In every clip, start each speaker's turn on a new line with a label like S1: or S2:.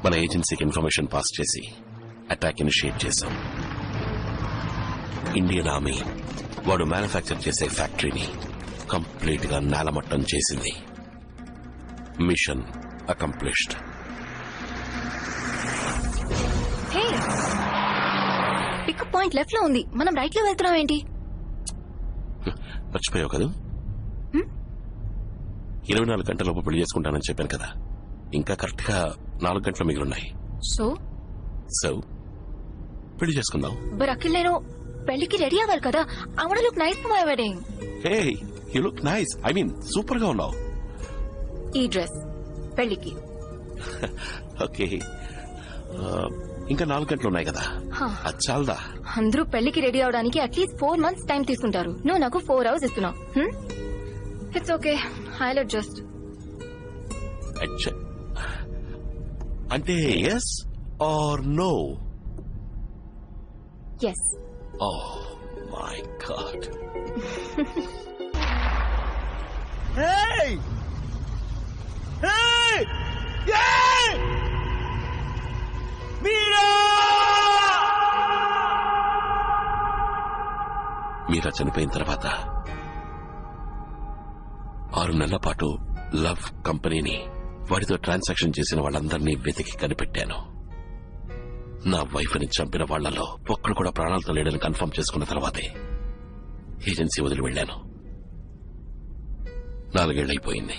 S1: మన ఏజెన్సీకి information pass చేసి అటాక్ ఇనిషియేట్ చేశాం. ఇండియన్ ఆర్మీ వాడు మ్యానుఫ్యాక్చర్ చేసే ఫ్యాక్టరీని కంప్లీట్ గా నేలమట్టం చేసింది. Mission accomplished.
S2: Pickup point left లో ఉంది, మనం రైట్ లో వెళ్తున్నాం ఏంటి?
S1: మర్చిపోయావు కదా, 24 గంటలలోపు పెళ్లి చేసుకుంటానని చెప్పాను కదా. ఇంకా కరెక్ట్ గా 4 గంటలు మిగిలిన్నాయి. సో పెళ్లి చేసుకుందాం.
S2: బట్ అఖిల్, నేను పెళ్లికి రెడీ అవ్వాలి కదా. I want look nice for my wedding.
S1: Hey, you look nice. I mean super గా ఉన్నావు.
S2: ఈ డ్రెస్ పెళ్లికి.
S1: ఓకే, ఇంకా 4 గంటలు ఉన్నాయి కదా, అది చాలదా?
S2: అందరూ పెళ్లికి రెడీ అవడానికి అట్లీస్ట్ 4 months టైం తీసుకుంటారు. నువ్వు నాకు 4 hours ఇస్తున్నావు. It's okay, I'll adjust.
S1: అంటే yes or no?
S2: Yes.
S1: Oh my god.
S3: Hey! Hey! Hey!
S1: Meera చనిపోయిన తర్వాత 6 నెలల పాటు లవ్ కంపెనీని, వాడితో ట్రాన్సాక్షన్ చేసిన వాళ్ళందరినీ వెతికి కనిపెట్టాను. నా వైఫ్ని చంపిన వాళ్లలో ఒక్కడు కూడా ప్రాణాలతో లేడని కన్ఫర్మ్ చేసుకున్న తర్వాతే ఏజెన్సీ వదిలి వెళ్లాను. 4 ఏళ్లైపోయింది.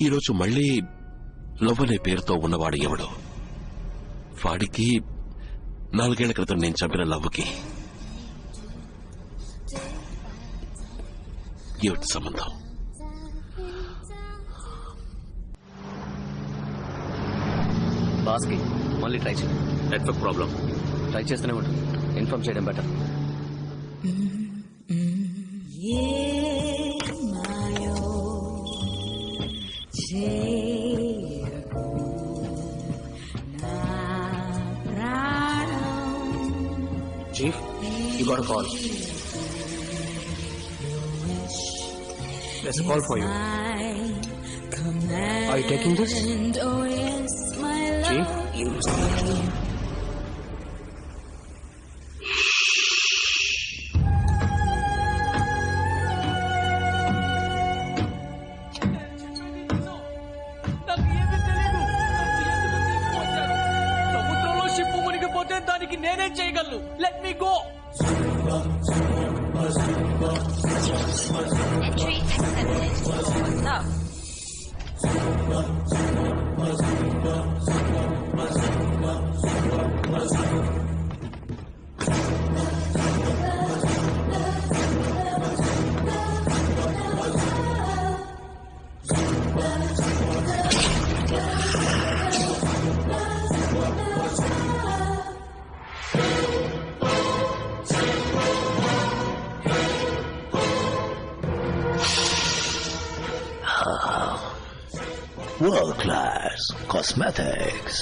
S1: ఈరోజు మళ్లీ లవ్ అనే పేరుతో ఉన్నవాడు ఎవడో, వాడికి 4 ఏళ్ల క్రితం నేను చంపిన లవ్కి ఏమిటి సంబంధం?
S4: బాస్కి మళ్ళీ ట్రై చేయండి.
S1: Network problem.
S4: ట్రై చేస్తూనే ఉంటుంది. ఇన్ఫార్మ్ చేయడం better. Chief, you got a call. There's a call for you. Are you taking this? Chief?
S3: సముద్రంలో షిప్ మునిగిపోతే దానికి నేనేం చేయగలను? Let me go.
S5: World class cosmetics.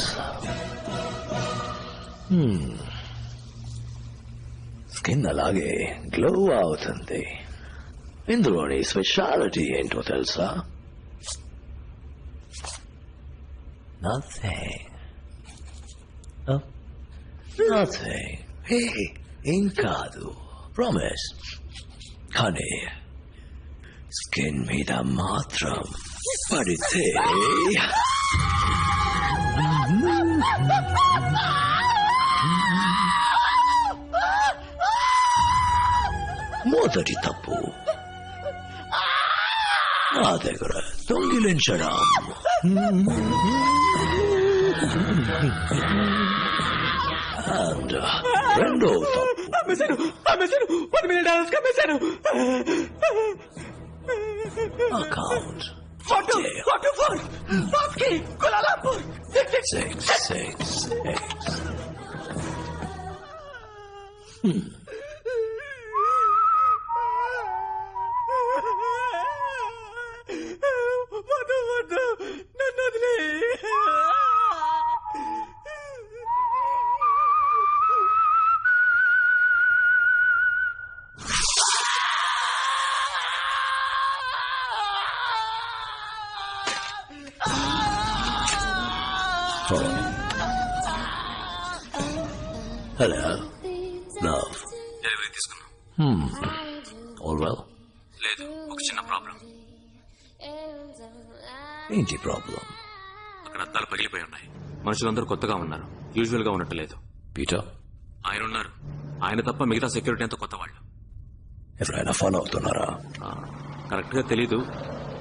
S5: Skin alage glow avutundi. Indroni speciality ento telsa? Nothing. Oh, nothing. Hey, em kaadu. Promise. Honey. Skin మీద మాత్రం పడితే మొదటి తప్పు నా దగ్గర దొంగిలించడం. అండ్ రెండో తప్పు
S3: $1 million కమ్మేశాను.
S5: అకౌంట్
S3: 44 బాస్కి కులాలంపూర్
S5: 666.
S3: వద్దు నన్ను వదిలే.
S5: Follow me. Hello. Love.
S4: Delivery తీసుకున్నాం.
S5: All well?
S4: లేదు, ఒక చిన్న ప్రాబ్లం.
S5: ఏంటి ప్రాబ్లం?
S4: అక్కడ అద్దాలు పగిలిపోయి ఉన్నాయి. మనుషులందరూ కొత్తగా ఉన్నారు, యూజువల్ గా ఉన్నట్టు లేదు.
S5: పీటర్,
S4: ఆయన ఉన్నారు, ఆయన తప్ప మిగతా సెక్యూరిటీ అంతా కొత్త వాళ్ళు.
S5: ఎవరైనా ఫాలో అవుతున్నారా?
S4: కరెక్ట్ గా తెలీదు,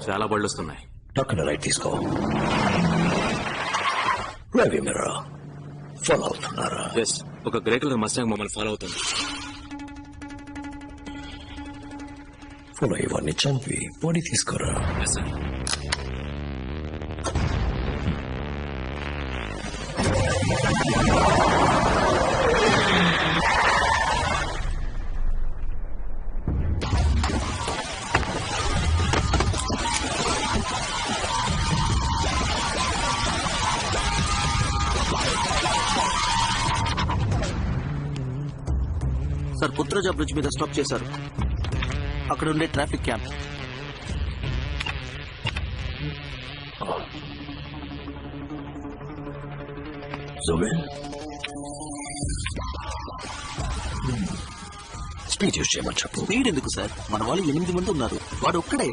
S4: చాలా బళ్ళు వస్తున్నాయి.
S5: టక్కున రైట్ తీసుకో. రవి మిర్రా ఫాలో అవుతున్నారా?
S4: ఎస్, ఒక గ్రే కలర్ మస్టాంగ్ మమ్మల్ని ఫాలో అవుతుంది.
S5: ఫాలో ఇవన్నీ చంపి బాడీ తీసుకోరా.
S4: Yes sir.
S6: Sir, Putrajaya bridge మీద స్టాప్ చేశారు. అక్కడ ఉండే traffic camp.
S5: Zubin, speed use చేయమని చెప్పు.
S6: స్పీడ్ ఎందుకు సార్? మన వాళ్ళు 8 మంది ఉన్నారు, వాడు ఒక్కడే.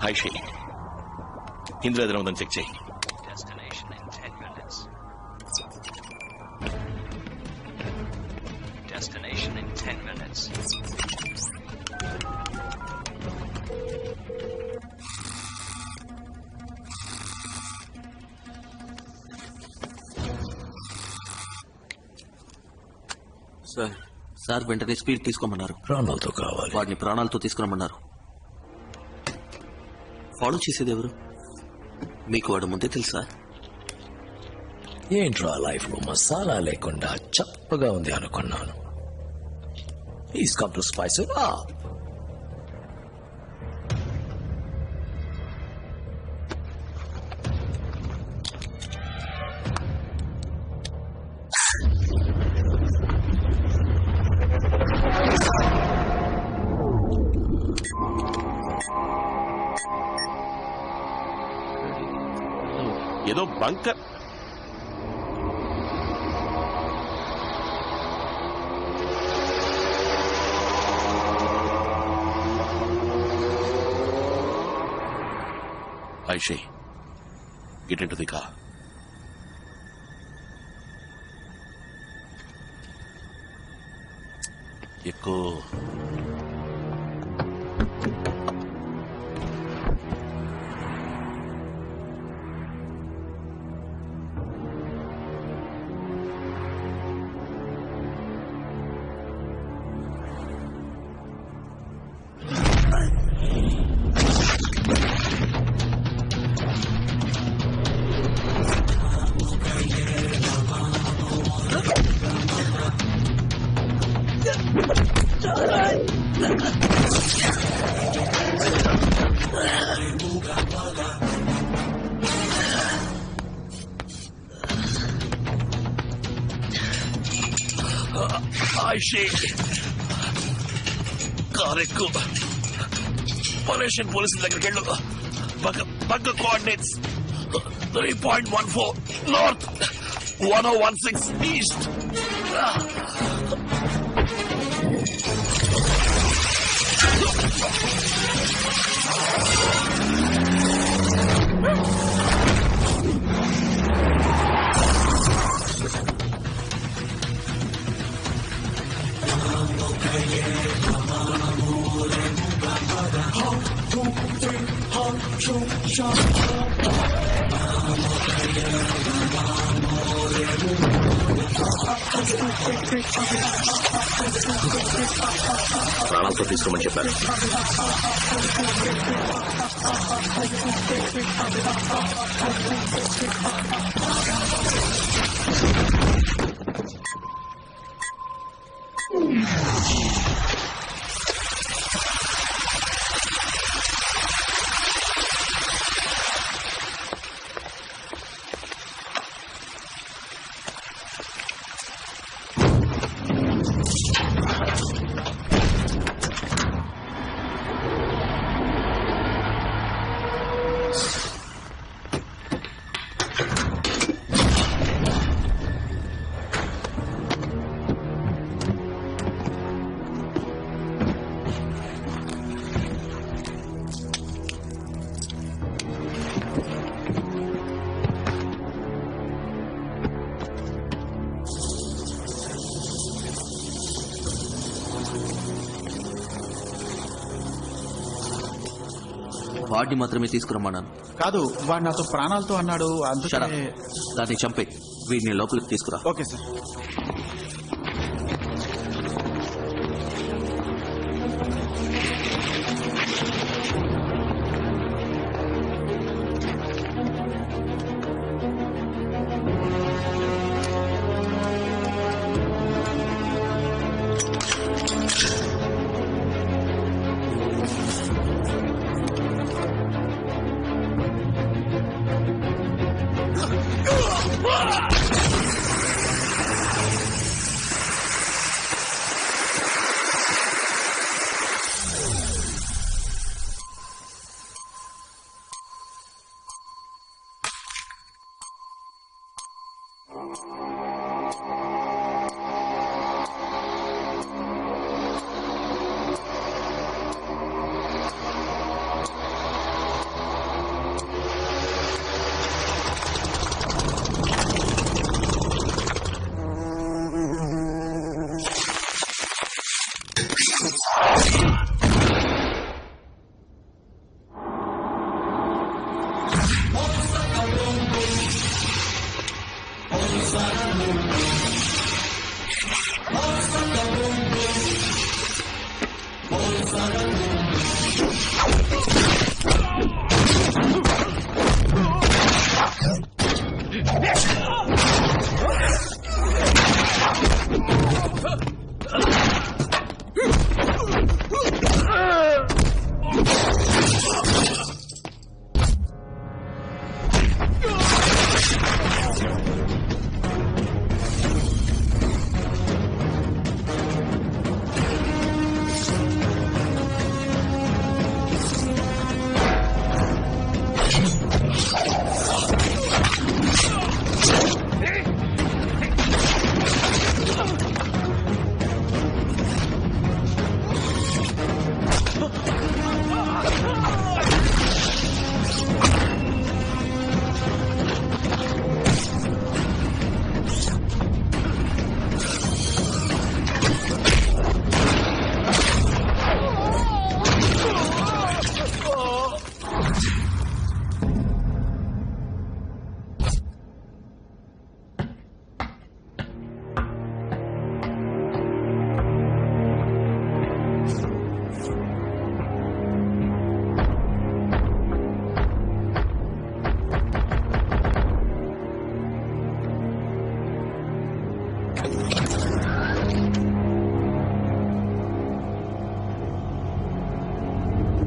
S1: హాయ్ షీ, ఇందులో ఏదైనా ఉందని చెక్ చేయి.
S5: Destination in 10 minutes. Destination in 10 minutes.
S4: Sir,
S6: sir, వెంటనే స్పీడ్ తీసుకోమన్నారు.
S5: ప్రాణాలతో కావాలి.
S6: వాడిని ప్రాణాలతో తీసుకురమ్మన్నారు. ఫాలో చేసేది ఎవరు? మీకు వాడు ముందే తెలుసా?
S5: ఏంట్రా లైఫ్ లో మసాలా లేకుండా చప్పగా ఉంది అనుకున్నాను. Is come to spice it up.
S1: ఏదో bunker. Aishe, get into the car. ఎక్కువ ఐషే, కార్ ఎక్కువ పొల్యూషన్ పోలీసుల దగ్గరికి వెళ్ళు. పక్క కోఆర్డినేట్స్ 3.14 నార్త్, 1016 ఈస్ట్.
S4: ప్రాణాలతో తీసుకోమని చెప్పారు.
S6: వాడిని మాత్రమే తీసుకురమ్మన్నాను.
S7: కాదు, వాడు నాతో ప్రాణాలతో అన్నాడు.
S6: షడా,
S7: అందుకనే.
S6: దాన్ని చంపే వీడిని లోపలికి తీసుకురా.
S7: Okay sir.